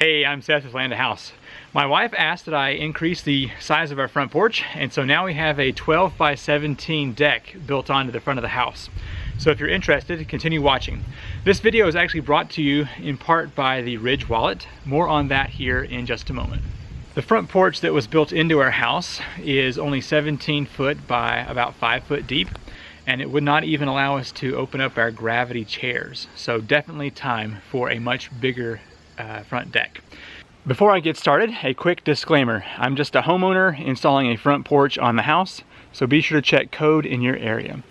Hey, I'm Seth with Land a House. My wife asked that I increase the size of our front porch, and so now we have a 12 by 17 deck built onto the front of the house. So if you're interested, continue watching. This video is actually brought to you in part by the Ridge Wallet. More on that here in just a moment. The front porch that was built into our house is only 17 foot by about 5 foot deep, and it would not even allow us to open up our gravity chairs. So definitely time for a much bigger front deck. Before I get started, a quick disclaimer. I'm just a homeowner installing a front porch on the house, so be sure to check code in your area.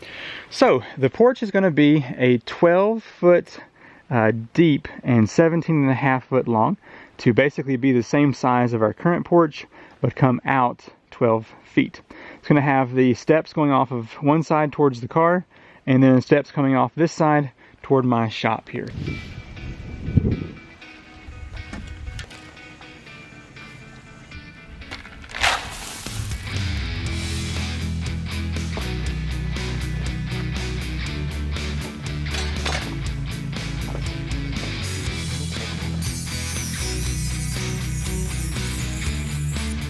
So the porch is going to be a 12 foot deep and 17.5 foot long to basically be the same size of our current porch, but come out 12 feet. It's going to have the steps going off of one side towards the car, and then steps coming off this side toward my shop here.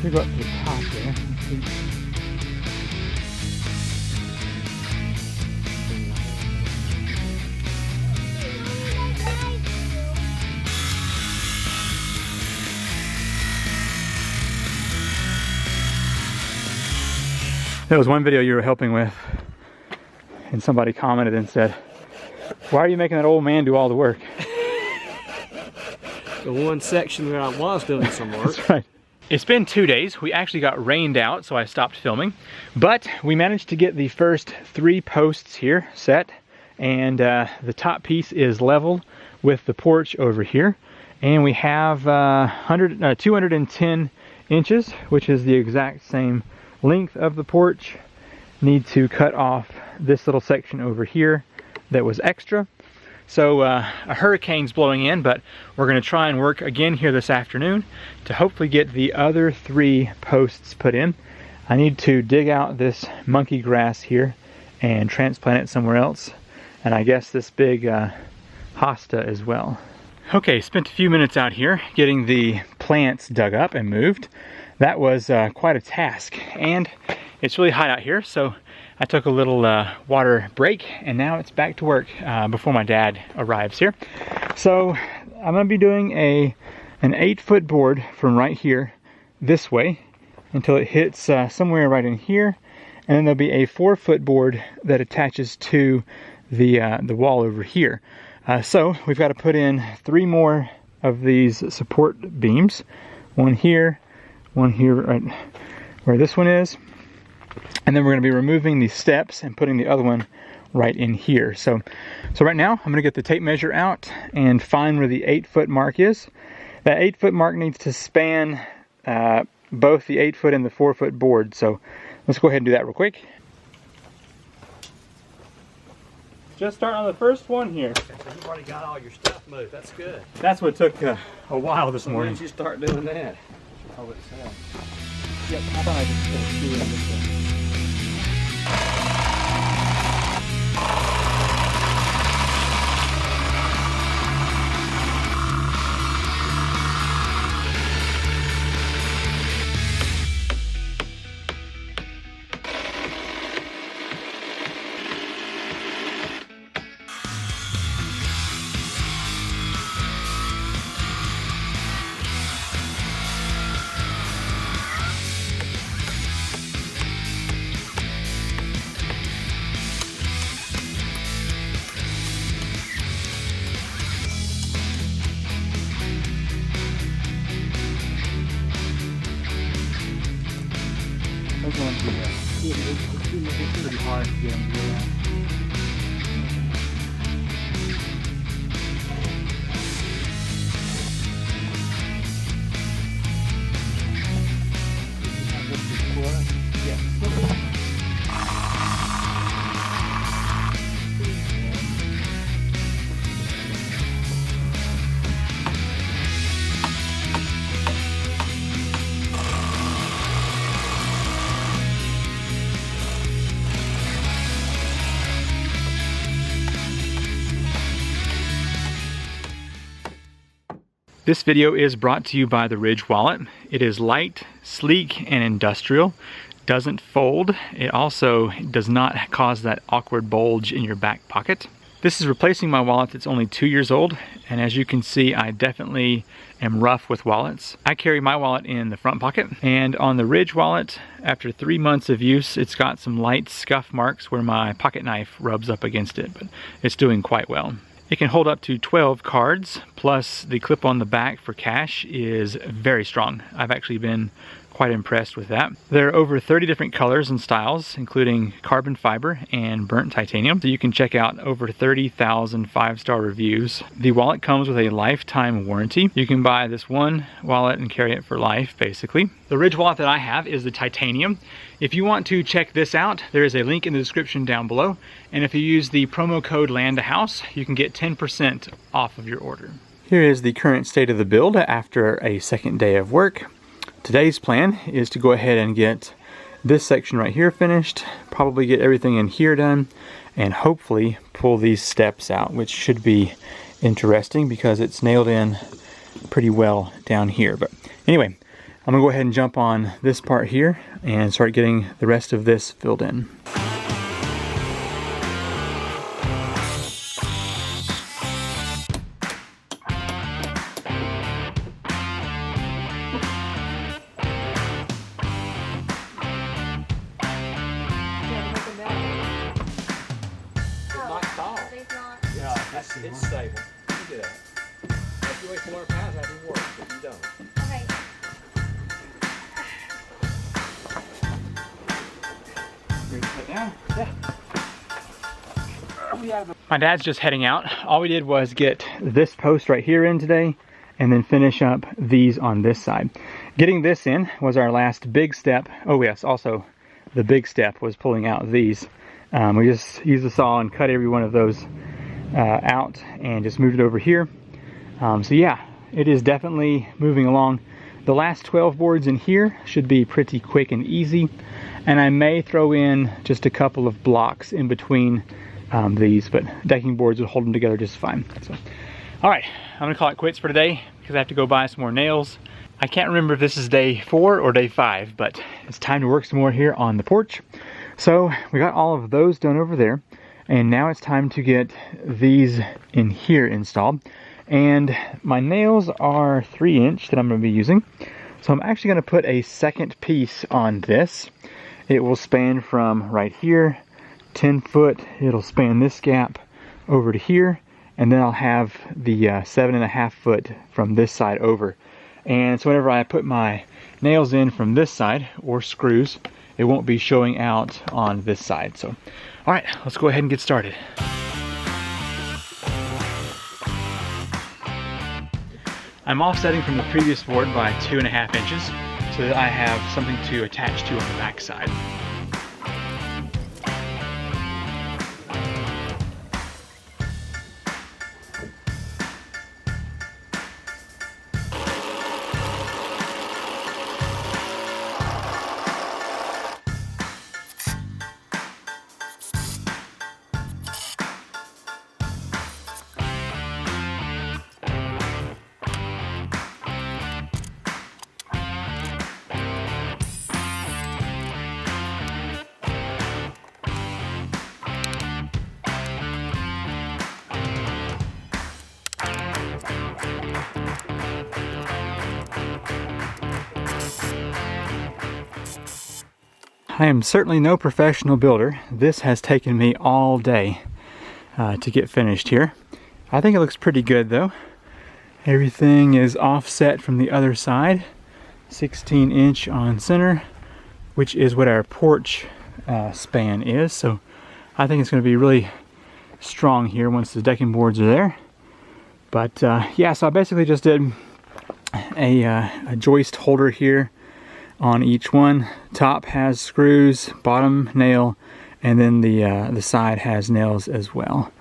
We go up to the top there. There was one video you were helping with, and somebody commented and said, "Why are you making that old man do all the work?" The one section where I was doing some work. That's right. It's been 2 days. We actually got rained out, so I stopped filming. But we managed to get the first 3 posts here set, and the top piece is level with the porch over here. And we have 210 inches, which is the exact same length of the porch. Need to cut off this little section over here that was extra. So a hurricane's blowing in, but we're going to try and work again here this afternoon to hopefully get the other 3 posts put in. I need to dig out this monkey grass here and transplant it somewhere else, and I guess this big hosta as well. Okay, spent a few minutes out here getting the plants dug up and moved. That was quite a task, and it's really hot out here, so I took a little water break, and now it's back to work before my dad arrives here. So I'm going to be doing an 8 foot board from right here this way until it hits somewhere right in here, and then there'll be a 4 foot board that attaches to the wall over here. So we've got to put in 3 more of these support beams. One here right where this one is. And then we're going to be removing the steps and putting the other one right in here. So right now I'm going to get the tape measure out and find where the 8 foot mark is. That 8 foot mark needs to span both the 8 foot and the 4 foot board. So let's go ahead and do that real quick. Just starting on the first one here. You've already got all your stuff moved. That's good. That's what took a while this morning. Once you start doing that. Oh, it's Yep, I thought I just do it this way. Those ones will be it's pretty hard to get them to do that. This video is brought to you by the Ridge wallet. It is light, sleek, and industrial. Doesn't fold. It also does not cause that awkward bulge in your back pocket. This is replacing my wallet that's only 2 years old, and as you can see, I definitely am rough with wallets. I carry my wallet in the front pocket, and on the Ridge wallet, after 3 months of use, it's got some light scuff marks where my pocket knife rubs up against it, but it's doing quite well. It can hold up to 12 cards, plus the clip on the back for cash is very strong. I've actually been quite impressed with that. There are over 30 different colors and styles, including carbon fiber and burnt titanium. So you can check out over 30,000 5-star reviews. The wallet comes with a lifetime warranty. You can buy this one wallet and carry it for life, basically. The Ridge wallet that I have is the titanium. If you want to check this out, there is a link in the description down below. And if you use the promo code LANDAHOUSE, you can get 10% off of your order. Here is the current state of the build after a second day of work. Today's plan is to go ahead and get this section right here finished, probably get everything in here done, and hopefully pull these steps out, which should be interesting because it's nailed in pretty well down here. But anyway, I'm gonna go ahead and jump on this part here and start getting the rest of this filled in. It's stable. You do that. If you weigh 400 pounds, that will work, but you don't. Okay. My dad's just heading out. All we did was get this post right here in today and then finish up these on this side. Getting this in was our last big step. Oh yes, also the big step was pulling out these. We just used the saw and cut every one of those out and just moved it over here. So yeah, it is definitely moving along. The last 12 boards in here should be pretty quick and easy, and I may throw in just a couple of blocks in between these, but decking boards will hold them together just fine. So, all right, I'm gonna call it quits for today because I have to go buy some more nails. I can't remember if this is day 4 or day 5, but it's time to work some more here on the porch. So we got all of those done over there. And now it's time to get these in here installed. And my nails are 3-inch that I'm going to be using. So I'm actually going to put a second piece on this. It will span from right here, 10 foot. It'll span this gap over to here. And then I'll have the 7.5 foot from this side over. And so whenever I put my nails in from this side, or screws, it won't be showing out on this side. So, all right, let's go ahead and get started. I'm offsetting from the previous board by 2.5 inches so that I have something to attach to on the back side. I am certainly no professional builder. This has taken me all day to get finished here. I think it looks pretty good though. Everything is offset from the other side. 16-inch on center, which is what our porch span is. So I think it's going to be really strong here once the decking boards are there. But yeah, so I basically just did a joist holder here on each one. Top has screws, bottom nail, and then the side has nails as well.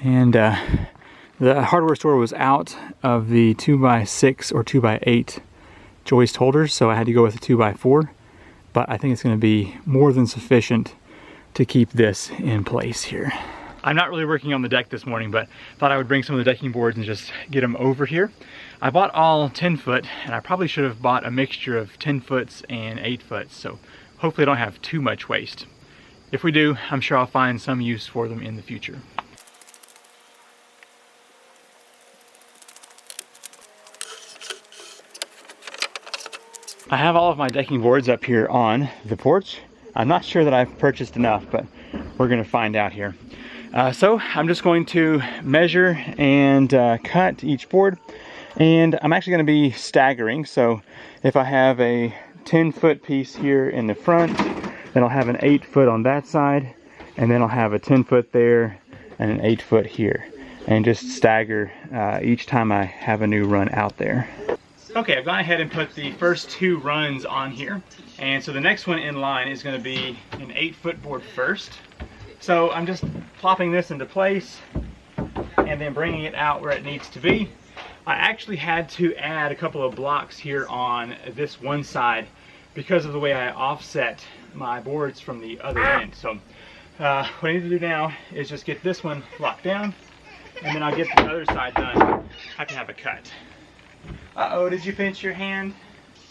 And the hardware store was out of the 2x6 or 2x8 joist holders, so I had to go with a 2x4. But I think it's going to be more than sufficient to keep this in place here. I'm not really working on the deck this morning, but thought I would bring some of the decking boards and just get them over here. I bought all 10 foot, and I probably should have bought a mixture of 10 foots and 8 foots, so hopefully I don't have too much waste. If we do, I'm sure I'll find some use for them in the future. I have all of my decking boards up here on the porch. I'm not sure that I've purchased enough, but we're gonna find out here. So I'm just going to measure and cut each board, and I'm actually gonna be staggering. So if I have a 10-foot piece here in the front, then I'll have an 8 foot on that side, and then I'll have a 10 foot there and an 8 foot here, and just stagger each time I have a new run out there. Okay, I've gone ahead and put the first 2 runs on here, and so the next one in line is going to be an 8 foot board first. So I'm just plopping this into place and then bringing it out where it needs to be. I actually had to add a couple of blocks here on this one side because of the way I offset my boards from the other end. So what I need to do now is just get this one locked down, and then I'll get the other side done. I can have a cut. Uh-oh, did you pinch your hand?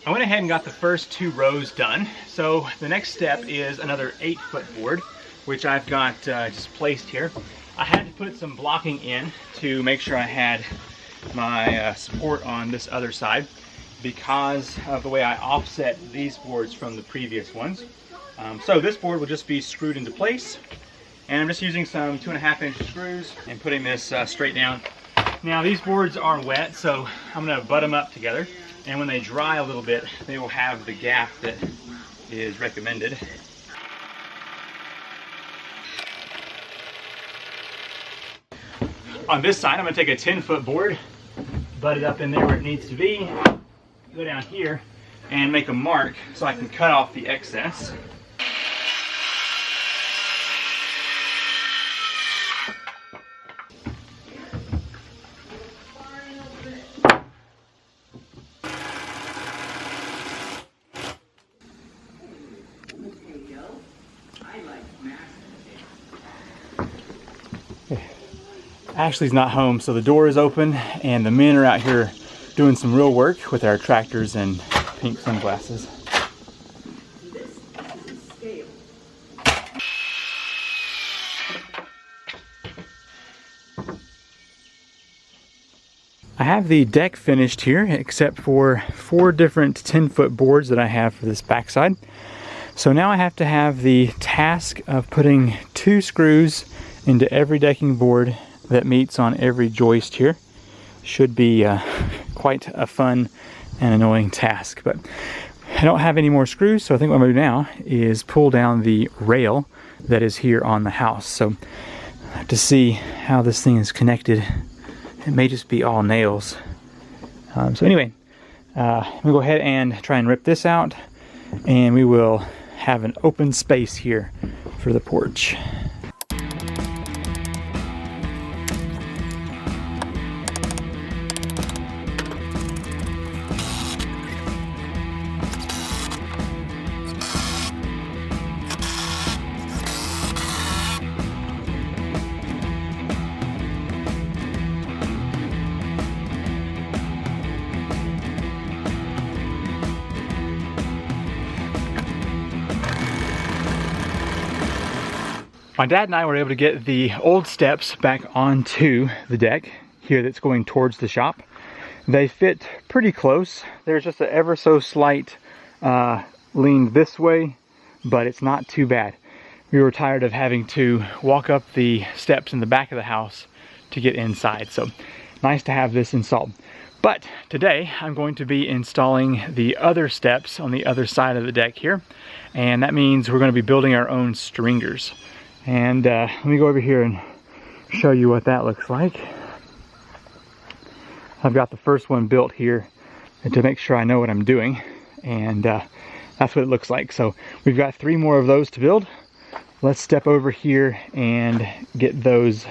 I went ahead and got the first 2 rows done. So the next step is another 8 foot board, which I've got just placed here. I had to put some blocking in to make sure I had my support on this other side because of the way I offset these boards from the previous ones. So this board will just be screwed into place, and I'm just using some 2.5-inch screws and putting this straight down. Now these boards are wet, so I'm going to butt them up together, and when they dry a little bit, they will have the gap that is recommended. On this side, I'm going to take a 10-foot board, butt it up in there where it needs to be, go down here, and make a mark so I can cut off the excess. Ashley's not home, so the door is open and the men are out here doing some real work with our tractors and pink sunglasses. I have the deck finished here except for 4 different 10-foot boards that I have for this backside. So now I have to have the task of putting 2 screws into every decking board that meets on every joist here. Should be quite a fun and annoying task, but I don't have any more screws, so I think what I'm going to do now is pull down the rail that is here on the house. So I have to see how this thing is connected. It may just be all nails. So anyway, I'm going to go ahead and try and rip this out, and we will have an open space here for the porch. My dad and I were able to get the old steps back onto the deck here that's going towards the shop. They fit pretty close. There's just an ever so slight lean this way, but it's not too bad. We were tired of having to walk up the steps in the back of the house to get inside, so nice to have this installed. But today I'm going to be installing the other steps on the other side of the deck here, and that means we're going to be building our own stringers. And let me go over here and show you what that looks like. I've got the first one built here to make sure I know what I'm doing, and that's what it looks like. So we've got 3 more of those to build. Let's step over here and get those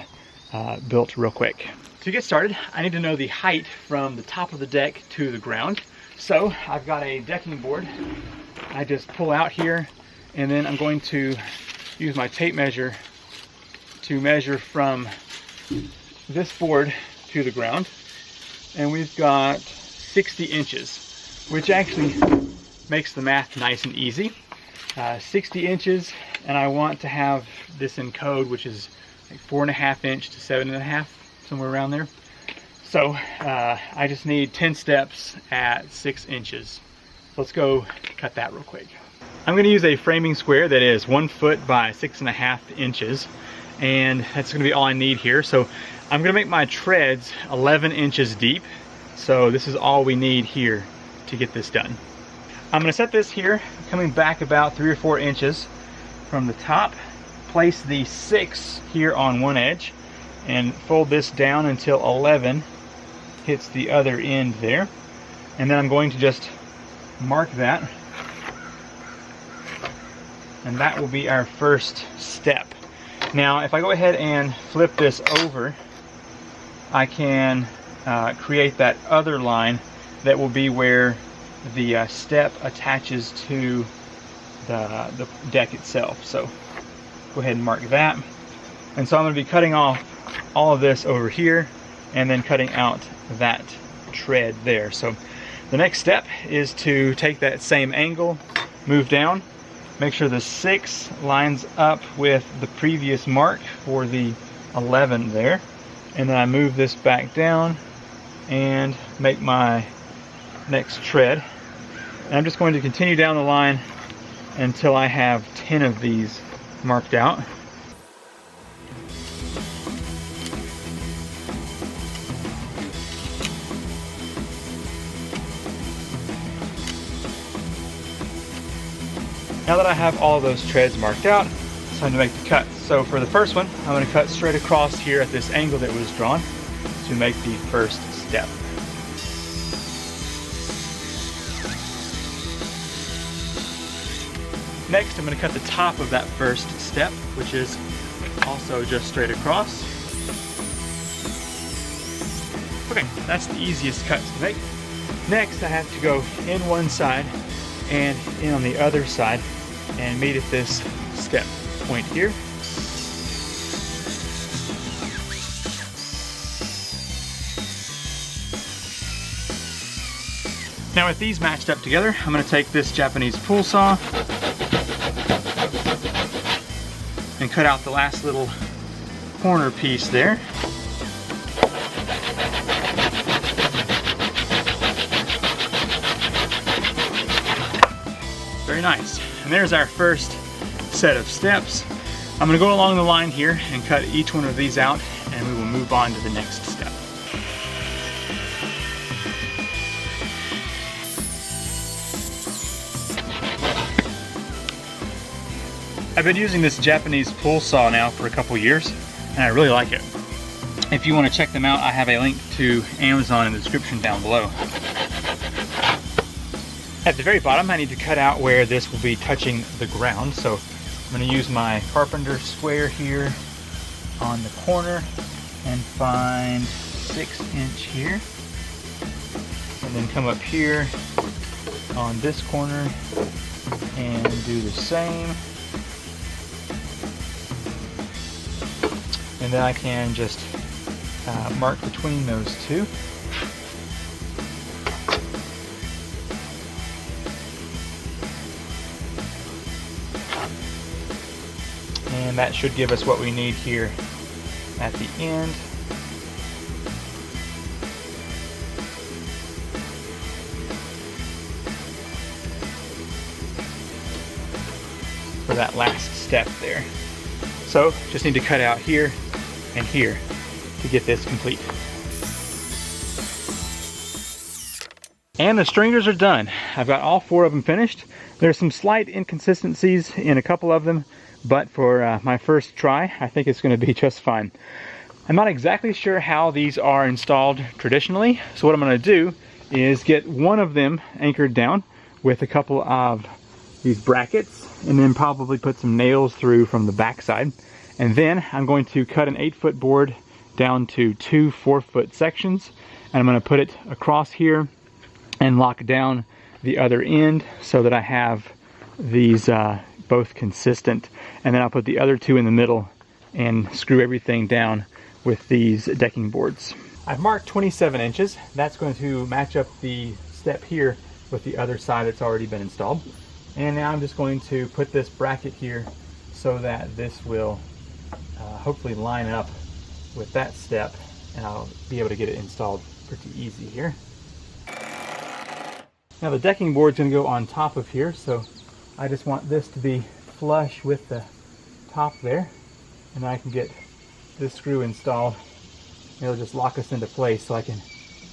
built real quick. To get started, I need to know the height from the top of the deck to the ground. So I've got a decking board. I just pull out here, and then I'm going to use my tape measure to measure from this board to the ground, and we've got 60 inches, which actually makes the math nice and easy. 60 inches, and I want to have this in code, which is like 4.5 inch to 7.5, somewhere around there. So I just need 10 steps at 6 inches. Let's go cut that real quick. I'm going to use a framing square that is 1 foot by 6.5 inches, and that's going to be all I need here. So I'm going to make my treads 11 inches deep. So this is all we need here to get this done. I'm going to set this here, coming back about 3 or 4 inches from the top. Place the 6 here on one edge and fold this down until 11 hits the other end there. And then I'm going to just mark that. And that will be our first step. Now, if I go ahead and flip this over, I can create that other line that will be where the step attaches to the deck itself. So go ahead and mark that. And so I'm going to be cutting off all of this over here and then cutting out that tread there. So the next step is to take that same angle, move down, make sure the 6 lines up with the previous mark for the 11 there, and then I move this back down and make my next tread. And I'm just going to continue down the line until I have 10 of these marked out. Now that I have all of those treads marked out, it's time to make the cuts. So for the first one, I'm going to cut straight across here at this angle that was drawn to make the first step. Next, I'm going to cut the top of that first step, which is also just straight across. Okay, that's the easiest cuts to make. Next, I have to go in one side and in on the other side and meet at this step point here. Now with these matched up together, I'm going to take this Japanese pool saw and cut out the last little corner piece there. Very nice. And there's our first set of steps. I'm going to go along the line here and cut each one of these out, and we will move on to the next step. I've been using this Japanese pool saw now for a couple years, and I really like it. If you want to check them out, I have a link to Amazon in the description down below. At the very bottom, I need to cut out where this will be touching the ground. So I'm going to use my carpenter square here on the corner and find 6 inch here. And then come up here on this corner and do the same. And then I can just mark between those two. And that should give us what we need here at the end. For that last step there. So just need to cut out here and here to get this complete. And the stringers are done. I've got all 4 of them finished. There's some slight inconsistencies in a couple of them, but for my first try, I think it's going to be just fine. I'm not exactly sure how these are installed traditionally, so what I'm going to do is get one of them anchored down with a couple of these brackets, and then probably put some nails through from the back side. And then I'm going to cut an 8-foot board down to 2 4-foot sections, and I'm going to put it across here and lock down the other end so that I have these both consistent, and then I'll put the other 2 in the middle and screw everything down with these decking boards. I've marked 27 inches. That's going to match up the step here with the other side that's already been installed. And now I'm just going to put this bracket here so that this will hopefully line up with that step, and I'll be able to get it installed pretty easy here. Now the decking board's going to go on top of here, so I just want this to be flush with the top there, and I can get this screw installed. It'll just lock us into place so I can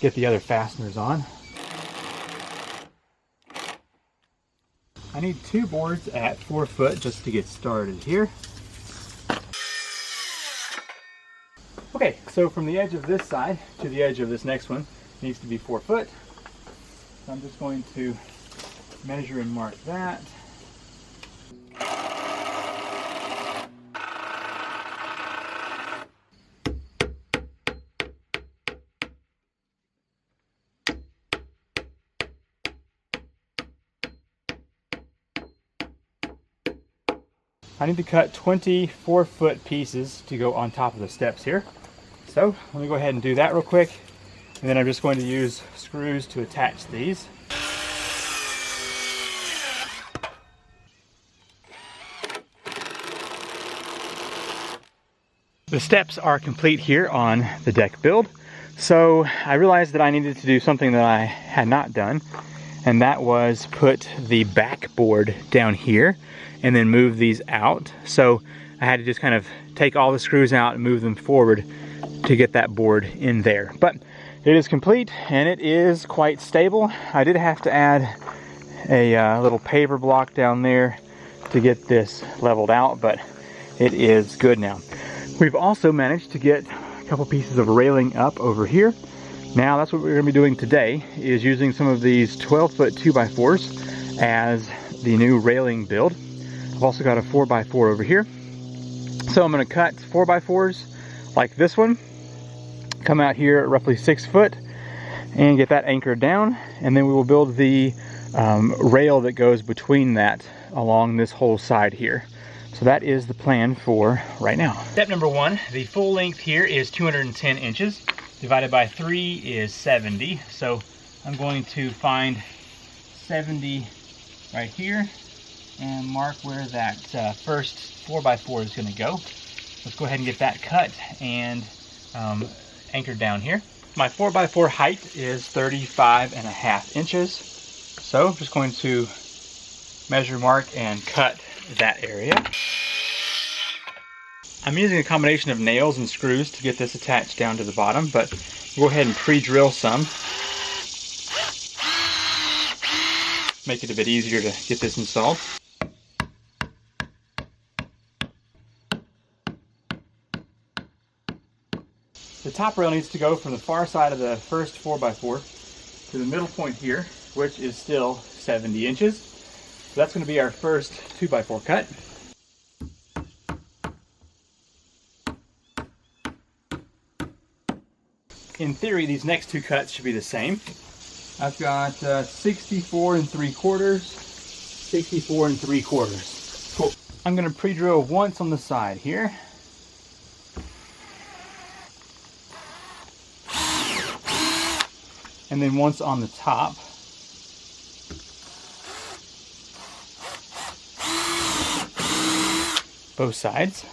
get the other fasteners on. I need 2 boards at 4 foot just to get started here. Okay, so from the edge of this side to the edge of this next one needs to be 4 foot. So I'm just going to measure and mark that. I need to cut 24 foot pieces to go on top of the steps here. So let me go ahead and do that real quick. And then I'm just going to use screws to attach these. The steps are complete here on the deck build. So I realized that I needed to do something that I had not done, and that was put the backboard down here and then move these out. So I had to just kind of take all the screws out and move them forward to get that board in there. But it is complete and it is quite stable. I did have to add a little paver block down there to get this leveled out, but it is good now. We've also managed to get a couple pieces of railing up over here. Now that's what we're going to be doing today, is using some of these 12-foot 2x4s as the new railing build. I've also got a 4x4 over here. So I'm going to cut 4x4s like this one, come out here at roughly 6 foot and get that anchored down, and then we will build the rail that goes between that along this whole side here. So that is the plan for right now. Step number 1, the full length here is 210 inches. Divided by 3 is 70. So I'm going to find 70 right here and mark where that first 4x4 is going to go. Let's go ahead and get that cut and anchored down here. My 4x4 height is 35.5 inches. So I'm just going to measure, mark, and cut that area. I'm using a combination of nails and screws to get this attached down to the bottom, but we'll go ahead and pre-drill some. Make it a bit easier to get this installed. The top rail needs to go from the far side of the first 4x4 to the middle point here, which is still 70 inches. So that's going to be our first 2x4 cut. In theory, these next 2 cuts should be the same. I've got 64 3/4, 64 3/4. Cool. I'm going to pre-drill once on the side here. And then once on the top. Both sides.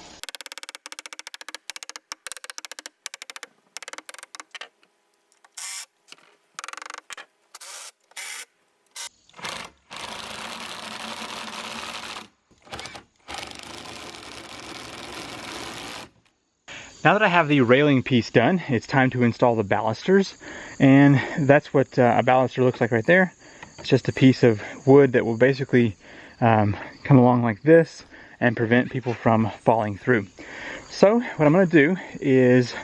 Now that I have the railing piece done, it's time to install the balusters, and that's what a baluster looks like right there. It's just a piece of wood that will basically come along like this and prevent people from falling through. So what I'm going to do is,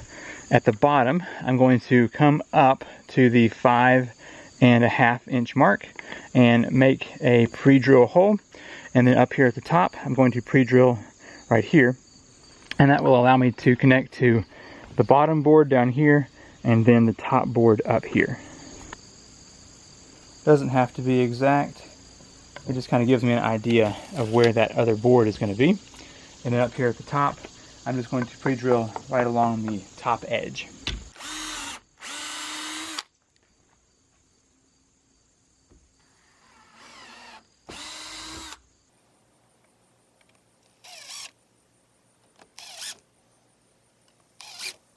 at the bottom, I'm going to come up to the 5.5 inch mark and make a pre-drill hole, and then up here at the top I'm going to pre-drill right here. And that will allow me to connect to the bottom board down here and then the top board up here. Doesn't have to be exact. It just kind of gives me an idea of where that other board is going to be. And then up here at the top, I'm just going to pre-drill right along the top edge.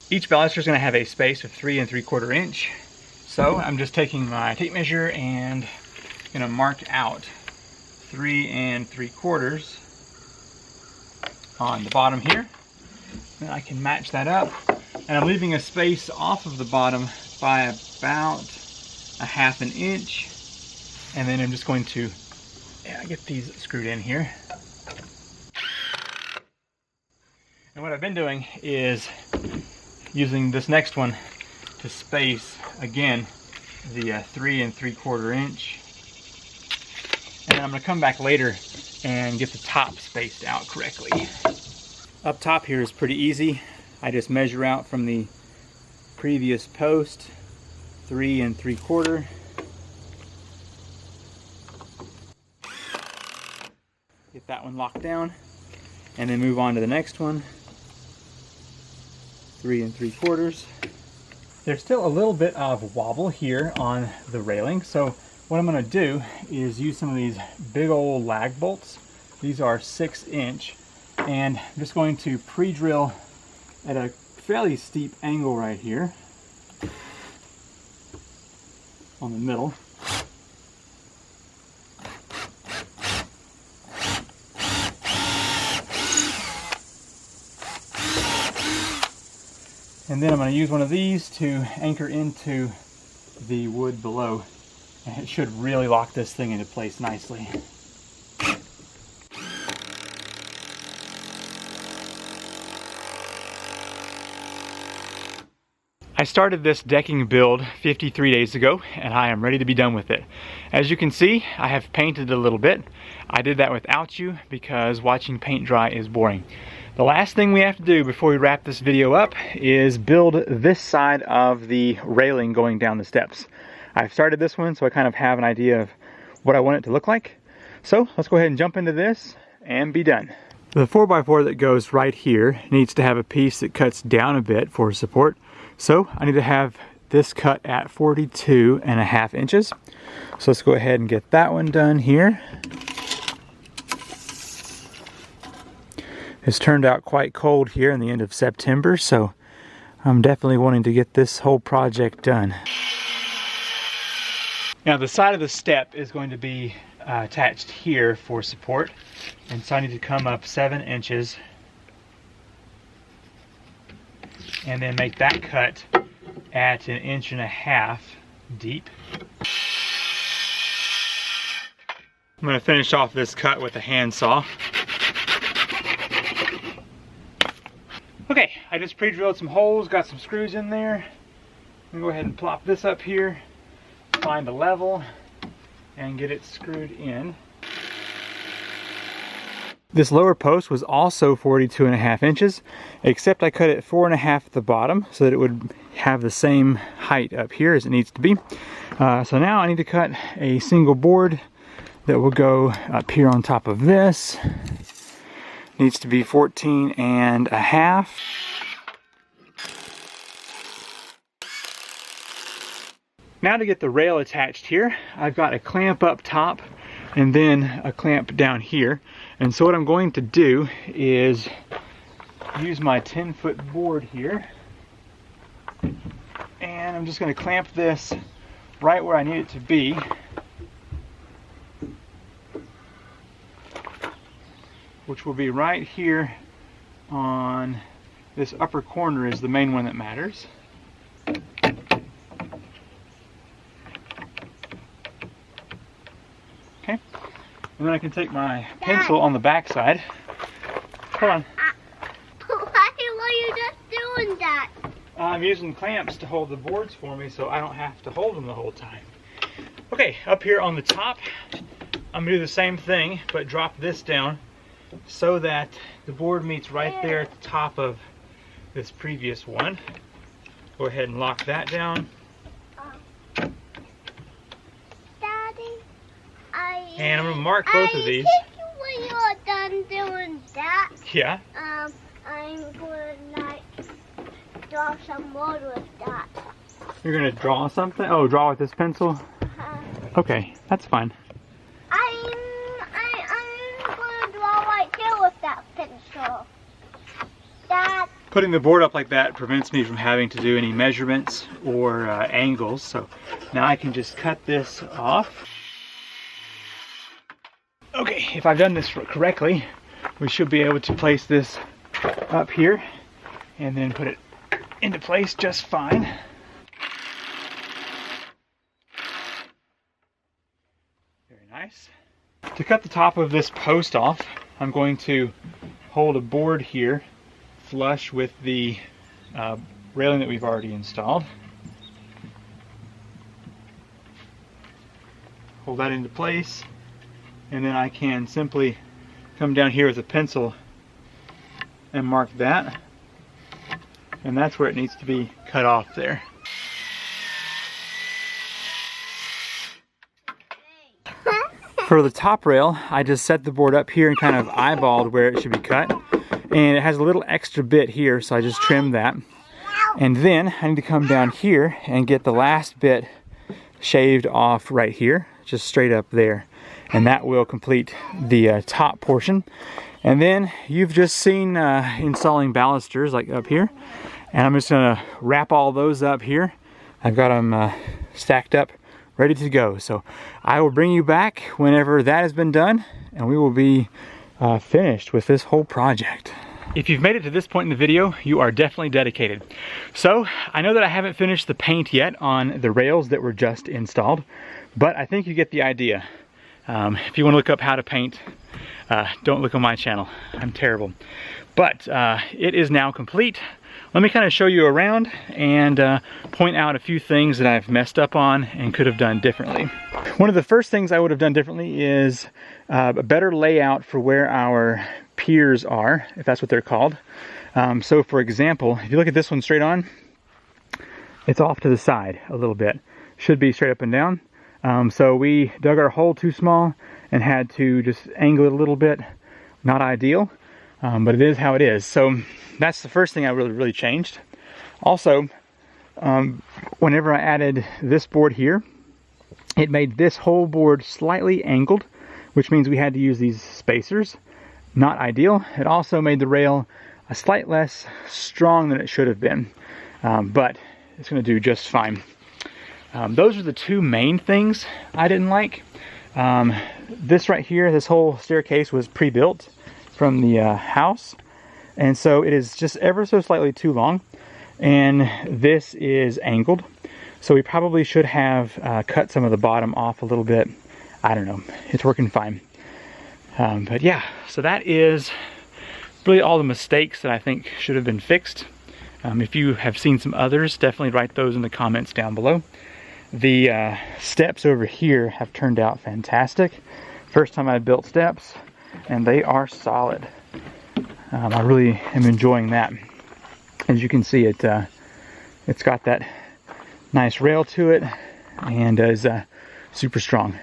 Each baluster is going to have a space of 3 3/4 inch. So I'm just taking my tape measure and going to mark out 3 3/4 on the bottom here. Then I can match that up. And I'm leaving a space off of the bottom by about 1/2 inch. And then I'm just going to get these screwed in here. And what I've been doing is using this next one to space again the 3 3/4 inch. And then I'm going to come back later and get the top spaced out correctly. Up top here is pretty easy. I just measure out from the previous post 3 3/4. Get that one locked down and then move on to the next one. 3 3/4. There's still a little bit of wobble here on the railing, so what I'm going to do is use some of these big old lag bolts. These are 6 inch, and I'm just going to pre-drill at a fairly steep angle right here on the middle. And then I'm going to use one of these to anchor into the wood below. And it should really lock this thing into place nicely. I started this decking build 53 days ago, and I am ready to be done with it. As you can see, I have painted a little bit. I did that without you because watching paint dry is boring. The last thing we have to do before we wrap this video up is build this side of the railing going down the steps. I've started this one, so I kind of have an idea of what I want it to look like. So let's go ahead and jump into this and be done. The 4x4 that goes right here needs to have a piece that cuts down a bit for support. So I need to have this cut at 42.5 inches. So let's go ahead and get that one done here. It's turned out quite cold here in the end of September, so I'm definitely wanting to get this whole project done. Now the side of the step is going to be attached here for support, and so I need to come up 7 inches and then make that cut at 1.5 inches deep. I'm going to finish off this cut with a handsaw. Okay, I just pre-drilled some holes, got some screws in there. I'm going to go ahead and plop this up here, find a level, and get it screwed in. This lower post was also 42.5 inches, except I cut it 4.5 at the bottom so that it would have the same height up here as it needs to be. So now I need to cut a single board that will go up here on top of this. Needs to be 14.5. Now to get the rail attached here, I've got a clamp up top and then a clamp down here. And so what I'm going to do is use my 10-foot board here, and I'm just going to clamp this right where I need it to be. Which will be right here on this upper corner is the main one that matters. Okay, and then I can take my pencil on the back side. Hold on. Why were you just doing that? I'm using clamps to hold the boards for me so I don't have to hold them the whole time. Okay, up here on the top, I'm going to do the same thing, but drop this down so that the board meets right there at the top of this previous one. Go ahead and lock that down. Daddy, And I'm going to mark both of these. When you're done doing that, Yeah. I'm going draw some more with that. You're gonna draw something? Oh, draw with this pencil? Okay, that's fine. I'm gonna draw right here with that pencil. That. Putting the board up like that prevents me from having to do any measurements or angles, so now I can just cut this off. Okay, if I've done this correctly, we should be able to place this up here and then put it into place just fine. Very nice. To cut the top of this post off, I'm going to hold a board here flush with the railing that we've already installed. Hold that into place, and then I can simply come down here with a pencil and mark that, and that's where it needs to be cut off there. For the top rail, I just set the board up here and kind of eyeballed where it should be cut. And it has a little extra bit here, so I just trimmed that. And then I need to come down here and get the last bit shaved off right here, just straight up there. And that will complete the top portion. And then you've just seen installing balusters like up here. And I'm just gonna wrap all those up here. I've got them stacked up, ready to go. So I will bring you back whenever that has been done, and we will be finished with this whole project. If you've made it to this point in the video, you are definitely dedicated. So I know that I haven't finished the paint yet on the rails that were just installed, but I think you get the idea. If you want to look up how to paint, don't look on my channel. I'm terrible. But it is now complete. Let me kind of show you around and point out a few things that I've messed up on and could have done differently. One of the first things I would have done differently is a better layout for where our piers are, if that's what they're called. So for example, if you look at this one straight on, it's off to the side a little bit. Should be straight up and down. So we dug our hole too small and had to just angle it a little bit. Not ideal, but it is how it is. So that's the first thing I really changed. Also, whenever I added this board here, it made this whole board slightly angled, which means we had to use these spacers. Not ideal. It also made the rail a slight less strong than it should have been, but it's going to do just fine. Those are the two main things I didn't like. This right here, this whole staircase was pre-built from the house, and so it is just ever so slightly too long, and this is angled, so we probably should have cut some of the bottom off a little bit. I don't know, it's working fine. But yeah, so that is really all the mistakes that I think should have been fixed. If you have seen some others, definitely write those in the comments down below. The steps over here have turned out fantastic. First time I built steps, and they are solid. I really am enjoying that. As you can see, it's got that nice rail to it, and is super strong.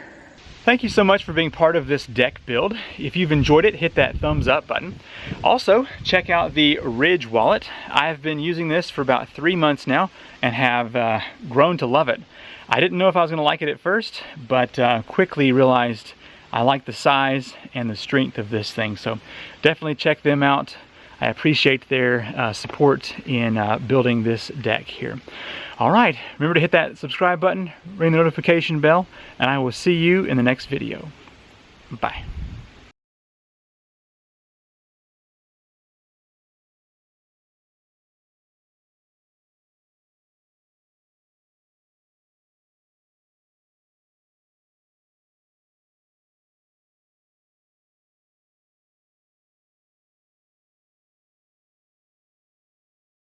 Thank you so much for being part of this deck build. If you've enjoyed it, hit that thumbs up button. Also, check out the Ridge wallet. I've been using this for about 3 months now and have grown to love it. I didn't know if I was going to like it at first, but quickly realized I like the size and the strength of this thing. So definitely check them out. I appreciate their support in building this deck here. All right, remember to hit that subscribe button, ring the notification bell, and I will see you in the next video. Bye.